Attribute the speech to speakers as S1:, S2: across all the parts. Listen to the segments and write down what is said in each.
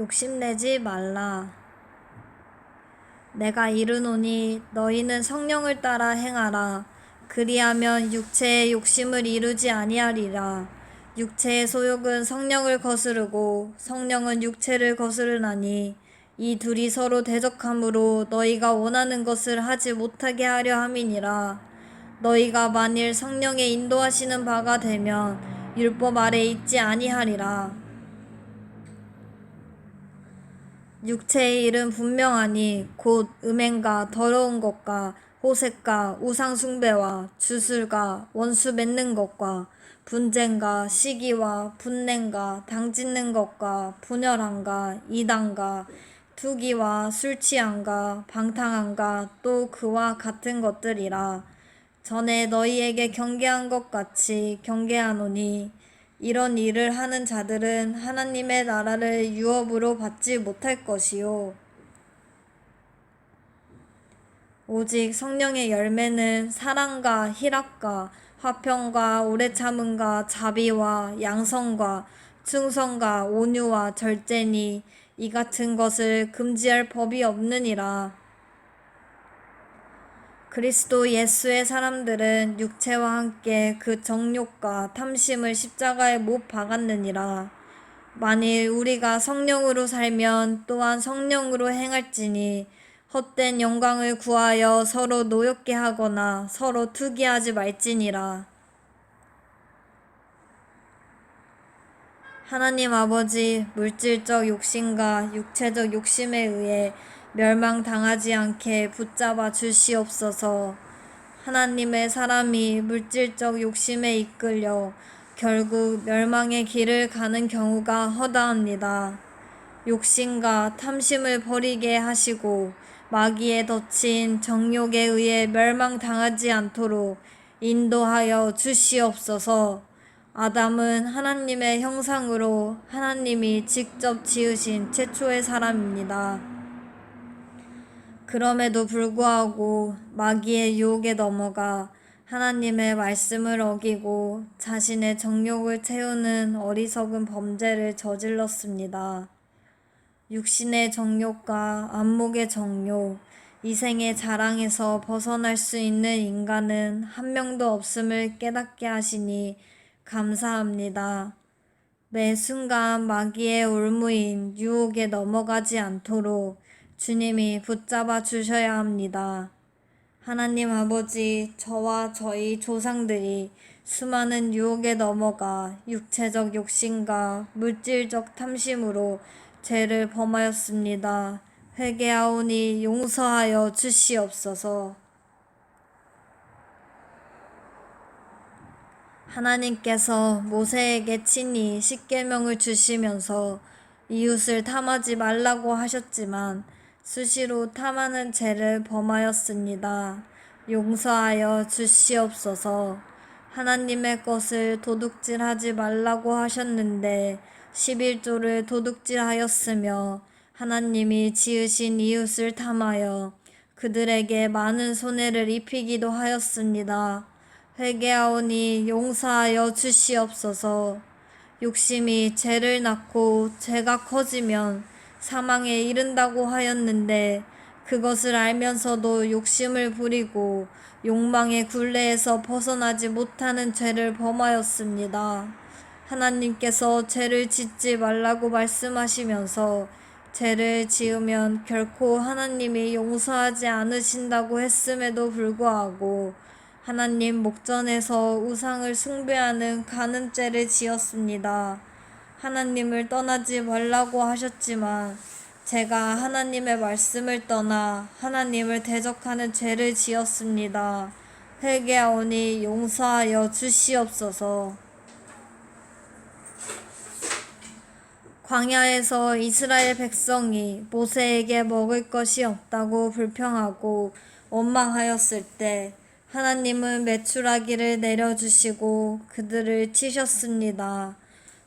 S1: 욕심내지 말라. 내가 이르노니 너희는 성령을 따라 행하라. 그리하면 육체의 욕심을 이루지 아니하리라. 육체의 소욕은 성령을 거스르고 성령은 육체를 거스르나니 이 둘이 서로 대적하므로 너희가 원하는 것을 하지 못하게 하려 함이니라. 너희가 만일 성령의 인도하시는 바가 되면 율법 아래 있지 아니하리라. 육체의 일은 분명하니 곧 음행과 더러운 것과 호색과 우상숭배와 주술과 원수 맺는 것과 분쟁과 시기와 분냄과 당짓는 것과 분열함과 이단과 투기와 술취함과 방탕함과 또 그와 같은 것들이라. 전에 너희에게 경계한 것 같이 경계하노니 이런 일을 하는 자들은 하나님의 나라를 유업으로 받지 못할 것이요 오직 성령의 열매는 사랑과 희락과 화평과 오래 참음과 자비와 양성과 충성과 온유와 절제니 이 같은 것을 금지할 법이 없느니라. 그리스도 예수의 사람들은 육체와 함께 그 정욕과 탐심을 십자가에 못 박았느니라. 만일 우리가 성령으로 살면 또한 성령으로 행할지니 헛된 영광을 구하여 서로 노엽게 하거나 서로 투기하지 말지니라. 하나님 아버지, 물질적 욕심과 육체적 욕심에 의해 멸망당하지 않게 붙잡아 주시옵소서. 하나님의 사람이 물질적 욕심에 이끌려 결국 멸망의 길을 가는 경우가 허다합니다. 욕심과 탐심을 버리게 하시고 마귀에 덮친 정욕에 의해 멸망당하지 않도록 인도하여 주시옵소서. 아담은 하나님의 형상으로 하나님이 직접 지으신 최초의 사람입니다. 그럼에도 불구하고 마귀의 유혹에 넘어가 하나님의 말씀을 어기고 자신의 정욕을 채우는 어리석은 범죄를 저질렀습니다. 육신의 정욕과 안목의 정욕, 이생의 자랑에서 벗어날 수 있는 인간은 한 명도 없음을 깨닫게 하시니 감사합니다. 매 순간 마귀의 올무인 유혹에 넘어가지 않도록 주님이 붙잡아 주셔야 합니다. 하나님 아버지, 저와 저희 조상들이 수많은 유혹에 넘어가 육체적 욕심과 물질적 탐심으로 죄를 범하였습니다. 회개하오니 용서하여 주시옵소서. 하나님께서 모세에게 친히 십계명을 주시면서 이웃을 탐하지 말라고 하셨지만 수시로 탐하는 죄를 범하였습니다. 용서하여 주시옵소서. 하나님의 것을 도둑질하지 말라고 하셨는데 11조를 도둑질하였으며 하나님이 지으신 이웃을 탐하여 그들에게 많은 손해를 입히기도 하였습니다. 회개하오니 용서하여 주시옵소서. 욕심이 죄를 낳고 죄가 커지면 사망에 이른다고 하였는데 그것을 알면서도 욕심을 부리고 욕망의 굴레에서 벗어나지 못하는 죄를 범하였습니다. 하나님께서 죄를 짓지 말라고 말씀하시면서 죄를 지으면 결코 하나님이 용서하지 않으신다고 했음에도 불구하고 하나님 목전에서 우상을 숭배하는 간음죄를 지었습니다. 하나님을 떠나지 말라고 하셨지만 제가 하나님의 말씀을 떠나 하나님을 대적하는 죄를 지었습니다. 회개하오니 용서하여 주시옵소서. 광야에서 이스라엘 백성이 모세에게 먹을 것이 없다고 불평하고 원망하였을 때 하나님은 메추라기를 내려주시고 그들을 치셨습니다.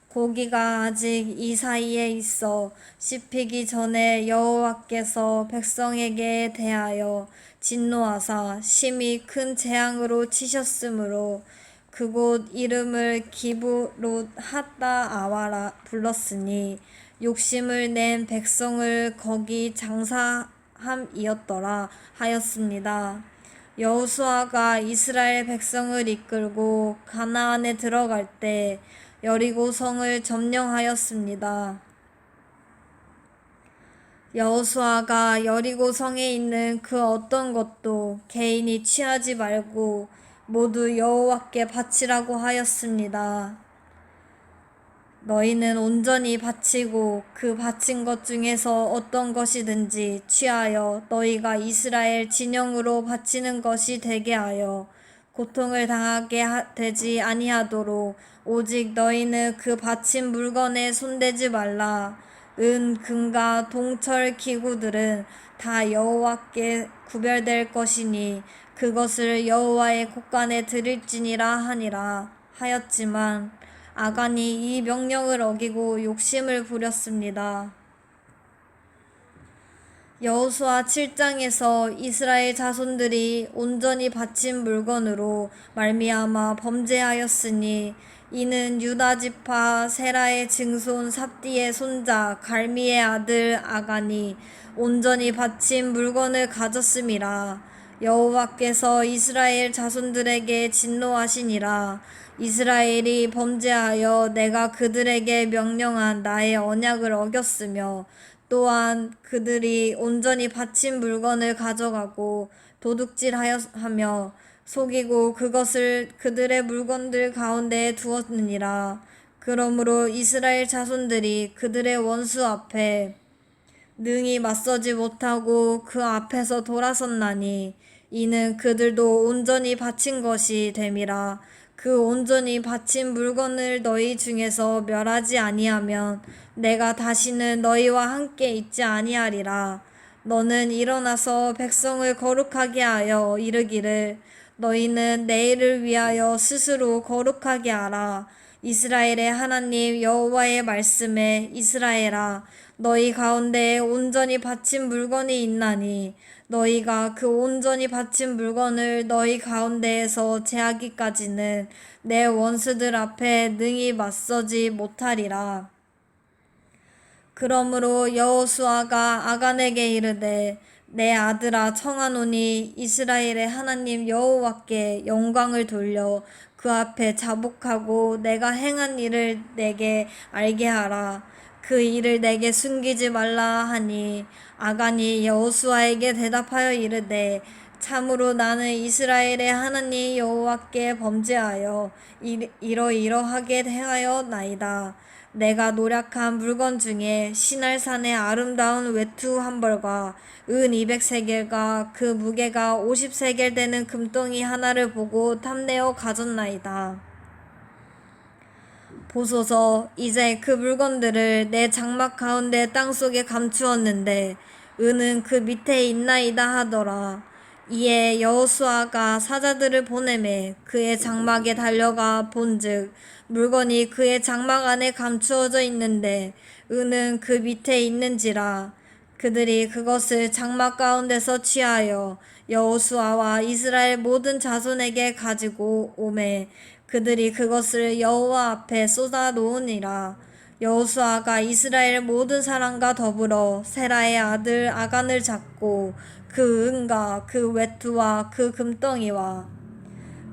S1: 고기가 아직 이 사이에 있어 씹히기 전에 여호와께서 백성에게 대하여 진노하사 심히 큰 재앙으로 치셨으므로 그곳 이름을 기브롯 핫다 아와라 불렀으니 욕심을 낸 백성을 거기 장사함이었더라 하였습니다. 여호수아가 이스라엘 백성을 이끌고 가나안에 들어갈 때 여리고 성을 점령하였습니다. 여호수아가 여리고 성에 있는 그 어떤 것도 개인이 취하지 말고 모두 여호와께 바치라고 하였습니다. 너희는 온전히 바치고 그 바친 것 중에서 어떤 것이든지 취하여 너희가 이스라엘 진영으로 바치는 것이 되게 하여 고통을 당하게 되지 아니하도록 오직 너희는 그 바친 물건에 손대지 말라. 은, 금과 동철 기구들은 다 여호와께 구별될 것이니 그것을 여호와의 곳간에 드릴지니라 하니라 하였지만 아간이 이 명령을 어기고 욕심을 부렸습니다. 여호수아 7장에서 이스라엘 자손들이 온전히 바친 물건으로 말미암아 범죄하였으니 이는 유다 지파 세라의 증손 삽디의 손자 갈미의 아들 아간이 온전히 바친 물건을 가졌음이라. 여호와께서 이스라엘 자손들에게 진노하시니라. 이스라엘이 범죄하여 내가 그들에게 명령한 나의 언약을 어겼으며 또한 그들이 온전히 바친 물건을 가져가고 도둑질하며 속이고 그것을 그들의 물건들 가운데에 두었느니라. 그러므로 이스라엘 자손들이 그들의 원수 앞에 능히 맞서지 못하고 그 앞에서 돌아섰나니 이는 그들도 온전히 바친 것이 됨이라. 그 온전히 바친 물건을 너희 중에서 멸하지 아니하면 내가 다시는 너희와 함께 있지 아니하리라. 너는 일어나서 백성을 거룩하게 하여 이르기를 너희는 내일을 위하여 스스로 거룩하게 하라. 이스라엘의 하나님 여호와의 말씀에 이스라엘아 너희 가운데에 온전히 바친 물건이 있나니 너희가 그 온전히 바친 물건을 너희 가운데에서 제하기까지는 내 원수들 앞에 능히 맞서지 못하리라. 그러므로 여호수아가 아간에게 이르되 내 아들아 청하노니 이스라엘의 하나님 여호와께 영광을 돌려 그 앞에 자복하고 내가 행한 일을 내게 알게 하라. 그 일을 내게 숨기지 말라 하니 아간이 여호수아에게 대답하여 이르되 참으로 나는 이스라엘의 하나님 여호와께 범죄하여 이러이러하게 행하였나이다. 내가 노력한 물건 중에 시날산의 아름다운 외투 한 벌과 은 200세겔과 그 무게가 50세겔 되는 금덩이 하나를 보고 탐내어 가졌나이다. 보소서 이제 그 물건들을 내 장막 가운데 땅속에 감추었는데 은은 그 밑에 있나이다 하더라. 이에 여호수아가 사자들을 보내매 그의 장막에 달려가 본즉 물건이 그의 장막 안에 감추어져 있는데 은은 그 밑에 있는지라. 그들이 그것을 장막 가운데서 취하여 여호수아와 이스라엘 모든 자손에게 가지고 오매 그들이 그것을 여호와 앞에 쏟아 놓으니라. 여호수아가 이스라엘 모든 사람과 더불어 세라의 아들 아간을 잡고 그 은과 그 외투와 그 금덩이와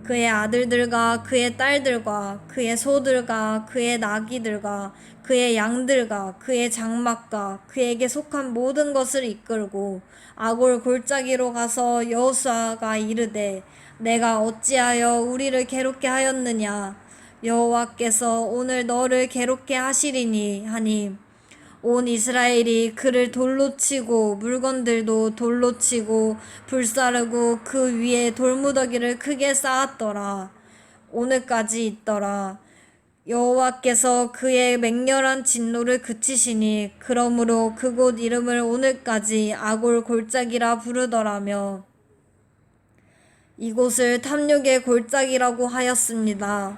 S1: 그의 아들들과 그의 딸들과 그의 소들과 그의 나귀들과 그의 양들과 그의 장막과 그에게 속한 모든 것을 이끌고 아골 골짜기로 가서 여호수아가 이르되 내가 어찌하여 우리를 괴롭게 하였느냐. 여호와께서 오늘 너를 괴롭게 하시리니 하니 온 이스라엘이 그를 돌로 치고 물건들도 돌로 치고 불사르고 그 위에 돌무더기를 크게 쌓았더라. 오늘까지 있더라. 여호와께서 그의 맹렬한 진노를 그치시니 그러므로 그곳 이름을 오늘까지 아골 골짜기라 부르더라며 이곳을 탐욕의 골짜기라고 하였습니다.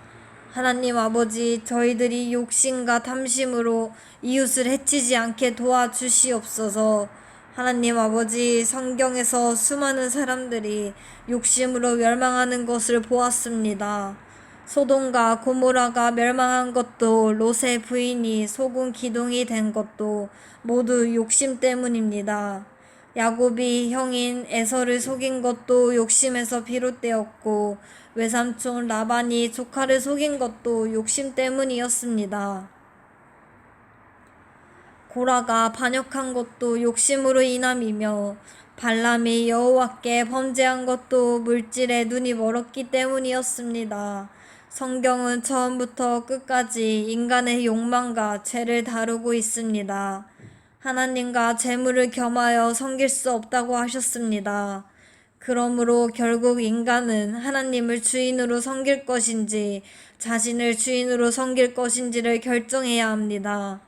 S1: 하나님 아버지 저희들이 욕심과 탐심으로 이웃을 해치지 않게 도와주시옵소서. 하나님 아버지 성경에서 수많은 사람들이 욕심으로 멸망하는 것을 보았습니다. 소돔과 고모라가 멸망한 것도 롯의 부인이 속은 기둥이 된 것도 모두 욕심 때문입니다. 야곱이 형인 에서를 속인 것도 욕심에서 비롯되었고 외삼촌 라반이 조카를 속인 것도 욕심 때문이었습니다. 고라가 반역한 것도 욕심으로 인함이며 발람이 여호와께 범죄한 것도 물질에 눈이 멀었기 때문이었습니다. 성경은 처음부터 끝까지 인간의 욕망과 죄를 다루고 있습니다. 하나님과 재물을 겸하여 섬길 수 없다고 하셨습니다. 그러므로 결국 인간은 하나님을 주인으로 섬길 것인지 자신을 주인으로 섬길 것인지를 결정해야 합니다.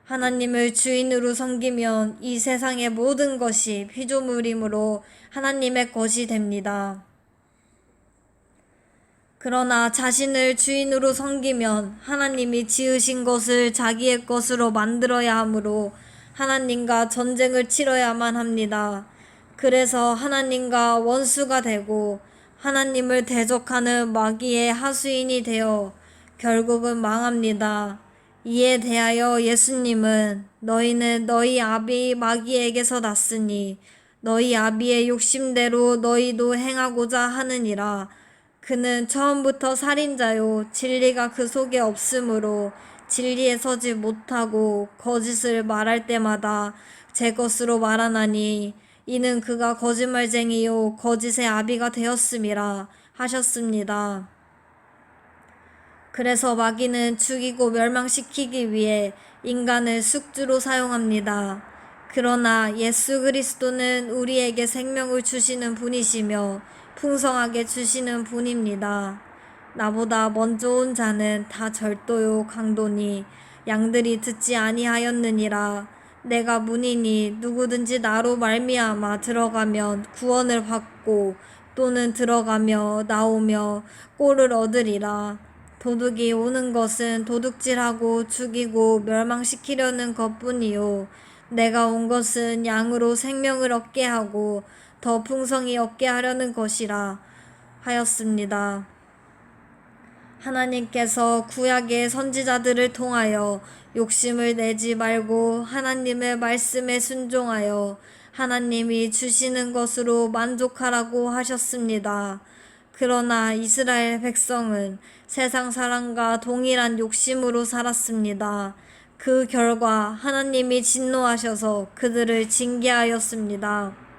S1: 하나님을 주인으로 섬기면 이 세상의 모든 것이 피조물이므로 하나님의 것이 됩니다. 그러나 자신을 주인으로 섬기면 하나님이 지으신 것을 자기의 것으로 만들어야 하므로 하나님과 전쟁을 치러야만 합니다. 그래서 하나님과 원수가 되고 하나님을 대적하는 마귀의 하수인이 되어 결국은 망합니다. 이에 대하여 예수님은 너희는 너희 아비 마귀에게서 났으니 너희 아비의 욕심대로 너희도 행하고자 하느니라. 그는 처음부터 살인자요 진리가 그 속에 없으므로 진리에 서지 못하고 거짓을 말할 때마다 제 것으로 말하나니 이는 그가 거짓말쟁이요 거짓의 아비가 되었음이라 하셨습니다. 그래서 마귀는 죽이고 멸망시키기 위해 인간을 숙주로 사용합니다. 그러나 예수 그리스도는 우리에게 생명을 주시는 분이시며 풍성하게 주시는 분입니다. 나보다 먼저 온 자는 다 절도요 강도니 양들이 듣지 아니하였느니라. 내가 문이니 누구든지 나로 말미암아 들어가면 구원을 받고 또는 들어가며 나오며 꼴을 얻으리라. 도둑이 오는 것은 도둑질하고 죽이고 멸망시키려는 것뿐이요 내가 온 것은 양으로 생명을 얻게 하고 더 풍성히 얻게 하려는 것이라 하였습니다. 하나님께서 구약의 선지자들을 통하여 욕심을 내지 말고 하나님의 말씀에 순종하여 하나님이 주시는 것으로 만족하라고 하셨습니다. 그러나 이스라엘 백성은 세상 사람과 동일한 욕심으로 살았습니다. 그 결과 하나님이 진노하셔서 그들을 징계하였습니다.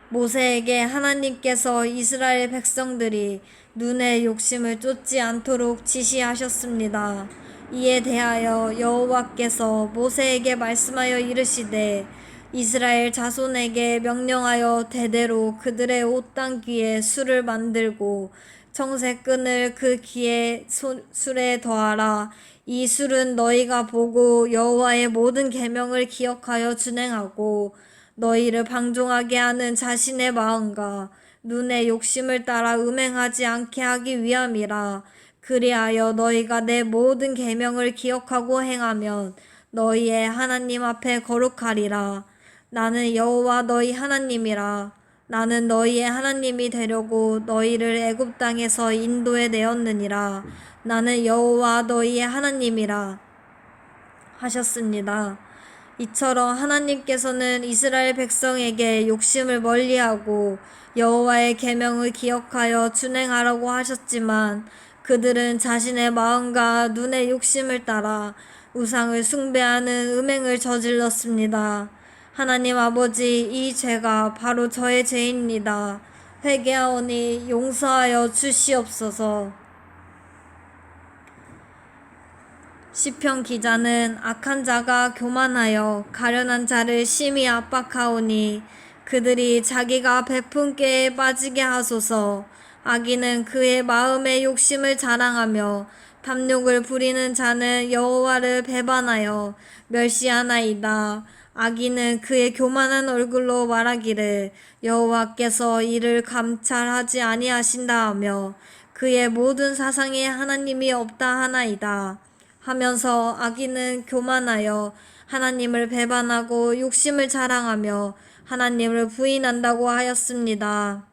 S1: 모세에게 하나님께서 이스라엘 백성들이 눈의 욕심을 쫓지 않도록 지시하셨습니다. 이에 대하여 여호와께서 모세에게 말씀하여 이르시되 이스라엘 자손에게 명령하여 대대로 그들의 옷당귀에 술을 만들고 청색끈을 그 귀에 술에 더하라. 이 술은 너희가 보고 여호와의 모든 계명을 기억하여 준행하고 너희를 방종하게 하는 자신의 마음과 눈의 욕심을 따라 음행하지 않게 하기 위함이라. 그리하여 너희가 내 모든 계명을 기억하고 행하면 너희의 하나님 앞에 거룩하리라. 나는 여호와 너희 하나님이라. 나는 너희의 하나님이 되려고 너희를 애굽 땅에서 인도해 내었느니라. 나는 여호와 너희의 하나님이라 하셨습니다. 이처럼 하나님께서는 이스라엘 백성에게 욕심을 멀리하고 여호와의 계명을 기억하여 준행하라고 하셨지만 그들은 자신의 마음과 눈의 욕심을 따라 우상을 숭배하는 음행을 저질렀습니다. 하나님 아버지, 이 죄가 바로 저의 죄입니다. 회개하오니 용서하여 주시옵소서. 시편 기자는 악한 자가 교만하여 가련한 자를 심히 압박하오니 그들이 자기가 베푼 꾀에 빠지게 하소서. 악인은 그의 마음의 욕심을 자랑하며 탐욕을 부리는 자는 여호와를 배반하여 멸시하나이다. 악인은 그의 교만한 얼굴로 말하기를 여호와께서 이를 감찰하지 아니하신다 하며 그의 모든 사상에 하나님이 없다 하나이다 하면서 악인은 교만하여 하나님을 배반하고 욕심을 자랑하며 하나님을 부인한다고 하였습니다.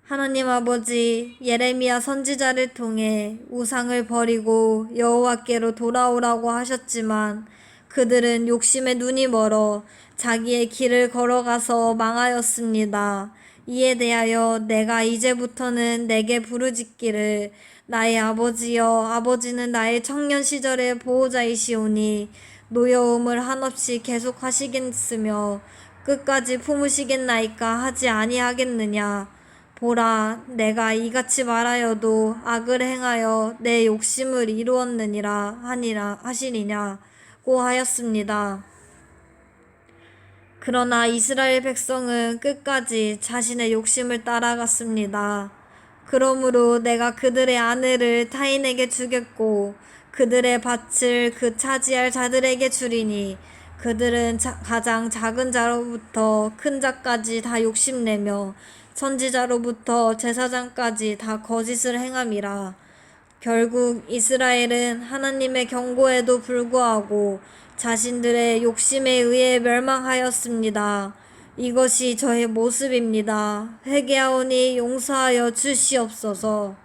S1: 하나님 아버지, 예레미야 선지자를 통해 우상을 버리고 여호와께로 돌아오라고 하셨지만 그들은 욕심에 눈이 멀어 자기의 길을 걸어가서 망하였습니다. 이에 대하여 내가 이제부터는 내게 부르짖기를 나의 아버지여, 아버지는 나의 청년 시절의 보호자이시오니 노여움을 한없이 계속하시겠으며 끝까지 품으시겠나이까 하지 아니하겠느냐. 보라, 내가 이같이 말하여도 악을 행하여 내 욕심을 이루었느니라 하시니냐고 하였습니다. 그러나 이스라엘 백성은 끝까지 자신의 욕심을 따라갔습니다. 그러므로 내가 그들의 아내를 타인에게 주겠고 그들의 밭을 그 차지할 자들에게 주리니 그들은 가장 작은 자로부터 큰 자까지 다 욕심내며 선지자로부터 제사장까지 다 거짓을 행함이라. 결국 이스라엘은 하나님의 경고에도 불구하고 자신들의 욕심에 의해 멸망하였습니다. 이것이 저의 모습입니다. 회개하오니 용서하여 주시옵소서.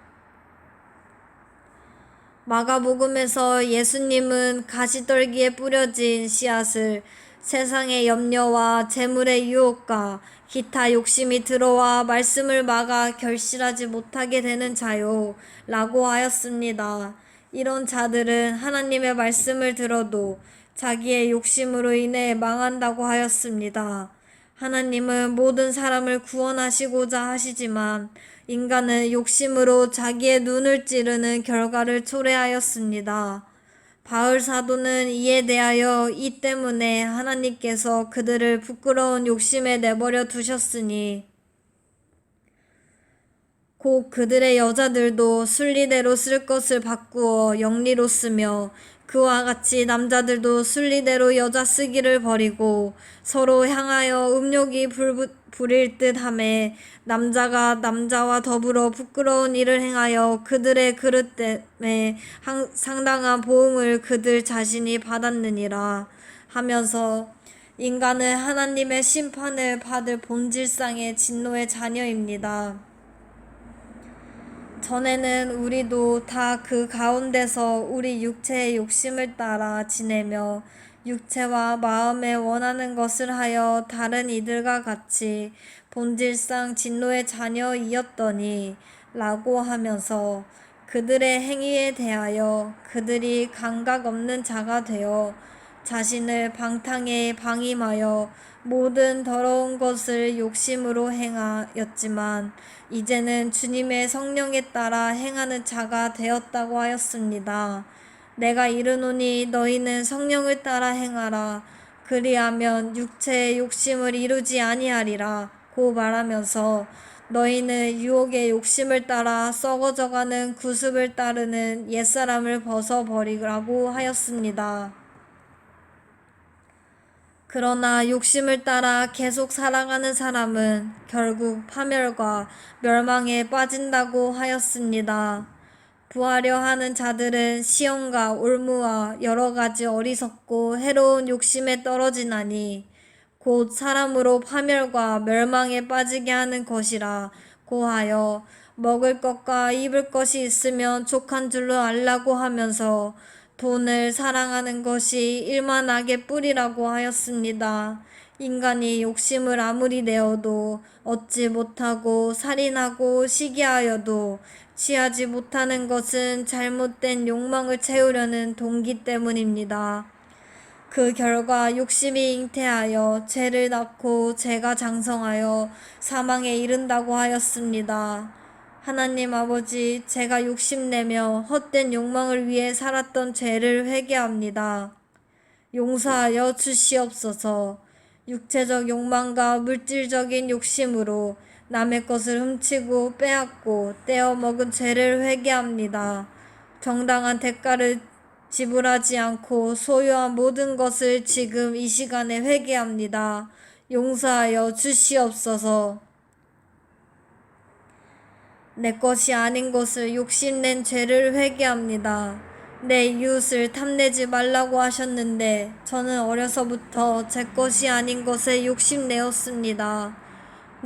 S1: 마가복음에서 예수님은 가시떨기에 뿌려진 씨앗을 세상의 염려와 재물의 유혹과 기타 욕심이 들어와 말씀을 막아 결실하지 못하게 되는 자요 라고 하였습니다. 이런 자들은 하나님의 말씀을 들어도 자기의 욕심으로 인해 망한다고 하였습니다. 하나님은 모든 사람을 구원하시고자 하시지만 인간은 욕심으로 자기의 눈을 찌르는 결과를 초래하였습니다. 바울 사도는 이에 대하여 이 때문에 하나님께서 그들을 부끄러운 욕심에 내버려 두셨으니 곧 그들의 여자들도 순리대로 쓸 것을 바꾸어 영리로 쓰며 그와 같이 남자들도 순리대로 여자 쓰기를 버리고 서로 향하여 음욕이 부릴 듯하매 남자가 남자와 더불어 부끄러운 일을 행하여 그들의 그릇 때문에 상당한 보응을 그들 자신이 받았느니라 하면서 인간은 하나님의 심판을 받을 본질상의 진노의 자녀입니다. 전에는 우리도 다 그 가운데서 우리 육체의 욕심을 따라 지내며 육체와 마음에 원하는 것을 하여 다른 이들과 같이 본질상 진노의 자녀이었더니 라고 하면서 그들의 행위에 대하여 그들이 감각 없는 자가 되어 자신을 방탕에 방임하여 모든 더러운 것을 욕심으로 행하였지만 이제는 주님의 성령에 따라 행하는 자가 되었다고 하였습니다. 내가 이르노니 너희는 성령을 따라 행하라. 그리하면 육체의 욕심을 이루지 아니하리라 고 말하면서 너희는 유혹의 욕심을 따라 썩어져가는 구습을 따르는 옛사람을 벗어버리라고 하였습니다. 그러나 욕심을 따라 계속 살아가는 사람은 결국 파멸과 멸망에 빠진다고 하였습니다. 부하려 하는 자들은 시험과 올무와 여러 가지 어리석고 해로운 욕심에 떨어지나니 곧 사람으로 파멸과 멸망에 빠지게 하는 것이라 고하여 먹을 것과 입을 것이 있으면 족한 줄로 알라고 하면서 돈을 사랑하는 것이 일만 악의 뿌리라고 하였습니다. 인간이 욕심을 아무리 내어도 얻지 못하고 살인하고 시기하여도 취하지 못하는 것은 잘못된 욕망을 채우려는 동기 때문입니다. 그 결과 욕심이 잉태하여 죄를 낳고 죄가 장성하여 사망에 이른다고 하였습니다. 하나님 아버지, 제가 욕심내며 헛된 욕망을 위해 살았던 죄를 회개합니다. 용서하여 주시옵소서. 육체적 욕망과 물질적인 욕심으로 남의 것을 훔치고 빼앗고 떼어먹은 죄를 회개합니다. 정당한 대가를 지불하지 않고 소유한 모든 것을 지금 이 시간에 회개합니다. 용서하여 주시옵소서. 내 것이 아닌 것을 욕심낸 죄를 회개합니다. 내 이웃을 탐내지 말라고 하셨는데 저는 어려서부터 제 것이 아닌 것에 욕심내었습니다.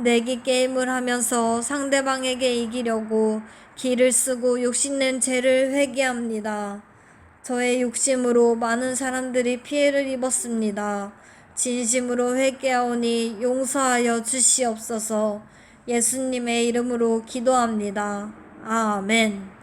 S1: 내기 게임을 하면서 상대방에게 이기려고 기를 쓰고 욕심낸 죄를 회개합니다. 저의 욕심으로 많은 사람들이 피해를 입었습니다. 진심으로 회개하오니 용서하여 주시옵소서. 예수님의 이름으로 기도합니다. 아멘.